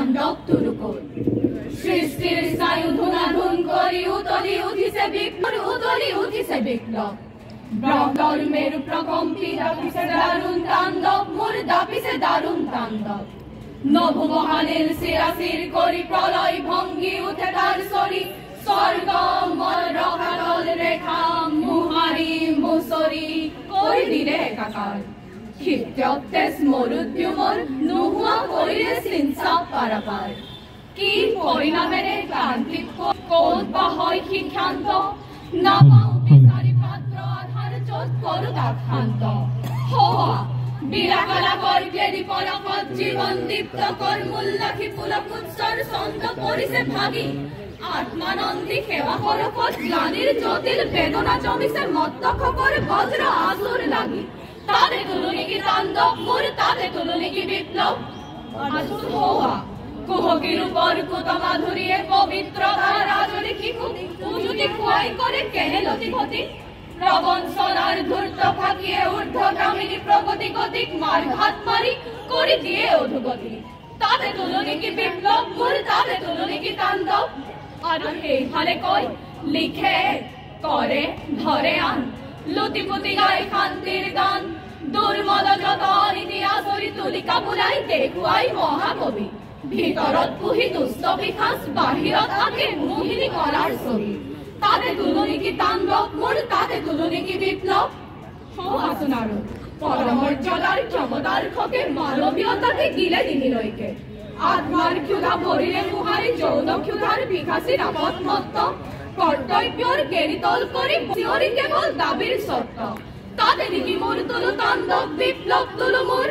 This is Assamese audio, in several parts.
তাণ্ডৱ তুৰুকৈ সৃষ্টিৰ স্নায়ু ধুনাধুন কৰি উতলি উঠিছে বিপ্লৱ ব্ৰহ্মৰ মেৰু প্ৰকম্পি দাপিছে দাৰুণ তাণ্ডৱ নভু মহানীল চিৰাচিৰ কৰি প্ৰলয় ভংগী উঠে তাৰ চৰি স্বৰ্গ মল ৰসাতল ৰেখা মুহাৰি মুচৰি কৰি দিলে একাকাৰ ক্ষিপ্ৰত তেজ মৰুদ্যুমৰ নোহোৱা কৰিলে চিঞ্চাপ পাৰাপাৰ কি পৰিণামেৰে ক্ৰান্তিক ক'ত বা হয় সিদ্ধান্ত নাপাওঁ বিচাৰি পাত্ৰ আধাৰ য'ত কৰো তাক শান্ত হোৱা বিৰাকালাকৰ ক্লেদি পলকত জীৱন দীপ্তকৰ মূল্যাখি পুলক উৎসৰ চন্দ পৰিছে ভাগি আত্মানন্দী সেৱা কৰকত গ্লানিৰ জটিল বেদনা জমিছে মত্তকৰ বজ্ৰ আঁচুৰ লাগি তাতে তুলনি কি তাণ্ডৱ মোৰ তাতে তুলনি কি বিপ্লৱ আঁচুৰ হোৱা কুহকী ৰূপৰ কুত মাধুৰীয়ে পবিত্ৰ ৰাজনী শিশু উজুতি খুৱাই কৰে কেনে লতি ঘটি প্ৰবঞ্চনাৰ ধূৰ্ত ফাঁকিয়ে ঊৰ্ধ্বগামিনী প্ৰগতি গতিক মাৰঘাট মাৰি কৰি দিয়ে অধোগতি তাতে তুলনি কি বিপ্লৱ মোৰ তাতে তুলনি কি তাণ্ডৱ আৰু সেইফালে কয় লিখে কৰে ধৰে আন লুটি পুতি গাই শান্তিৰ গান দুৰ্মল যত ইতিহাসৰি তুলিকা বুলাই দেখুৱাই মহাকবি ভিতৰত পুহি দুষ্ট পিশাচ বাহিৰত আগে মোহিনী কৰাৰ ছবি তাতে তুলনি কি তাণ্ডৱ মোৰ তাতে তুলনি কি বিপ্লৱ হোৱাচোন আৰু পৰমৰ্যাদাৰ ক্ষমতাৰ খকে মানৱীয়তাকে গিলে দিনিলৈকে আত্মাৰ ক্ষুধা ভৰিৰে মুহাৰি যৌন ক্ষুধাৰ পিশাচী ৰাপত মত্ত কৰ্তব্যৰ কেৰিতল কৰি চিঞৰি কেৱল দাবীৰ চৰ্ত তাতে নেকি মোৰ তুলো তাণ্ডৱ বিপ্লৱ তুলো মোৰ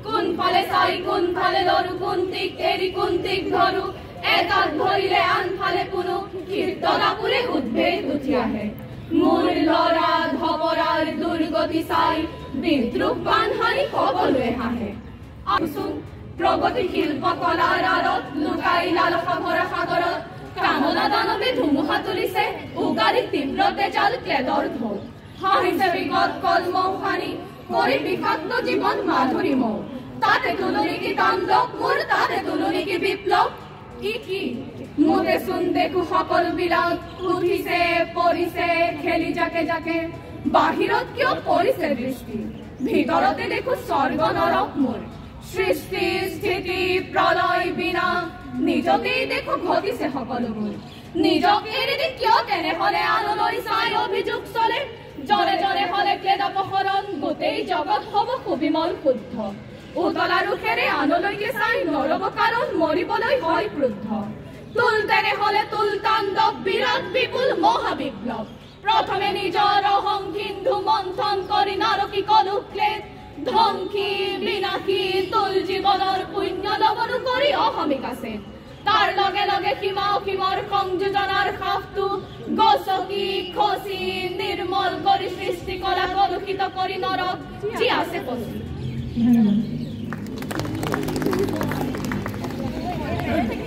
কোনফালে চাই কোনফালে লৰো কুন্তিক এৰি কুন্তিক ধৰো এটাত ধৰিলে আনফালে কোনো কীৰ্তনাপুৰে উদ্ভেদ উঠি আহে মোৰ লৰা ধবৰাৰ দুৰ্গতি চাই বিদ্ৰোহ বানহানি কবলৈ হাঁহে আচোন প্ৰগতি শিল্প কলাৰ আঁৰত লুকাই লালসা ভৰা সাগৰত কামনা দানৱে ধুমুহা তুলিছে উগাৰি তীব্ৰ তেজাল ক্লেদৰ ঢৌ হাঁহিছে বিগত কলমৌহানি কৰি বিষাক্ত জীৱন মাধুৰী মৌ তাতে তুলনি কি তাণ্ডৱ মোৰ তাতে তুলনি কি বিপ্লৱ কি মোৰে চোন দেখো সকলো বিলাক উঠিছে পৰিছে খেলি জাকে জাকে বাহিৰত কিয় পৰিছে দৃষ্টি ভিতৰতে দেখো স্বৰ্গ নৰক মোৰ সৃষ্টি স্থিতি প্ৰলয় বিনাশ নিজতেই দেখো ঘটিছে সকলোবোৰ নিজক এৰি দি কিয় তেনেহলে আনলৈ চাই অভিযোগ চলে জনে জনে হলে ক্লেদাপহৰণ গোটেই জগত হব সুবিমল শুদ্ধ উতলা ৰুখেৰে আনলৈকে চাই নৰব কাৰণ মৰিবলৈ হয় ক্ৰুদ্ধ তুল তেনেহলে তুল তাণ্ডৱ বিৰাট বিপুল মহাবিপ্লৱ প্ৰথমে নিজৰ অহং সিন্ধু মন্থন কৰি নাৰকী কলুষ ক্লেদ ধ্বংসী বিনাশী তুল জীৱনৰ পুণ্য লবনো কৰি অহমিক আছে তাৰ লগে লগে সীমা অসীমৰ সংযোজনাৰ সাফটো গছকি খচি নিৰ্মল কৰি সৃষ্টি কলা কলুষিত কৰি নৰক যি আছে পচি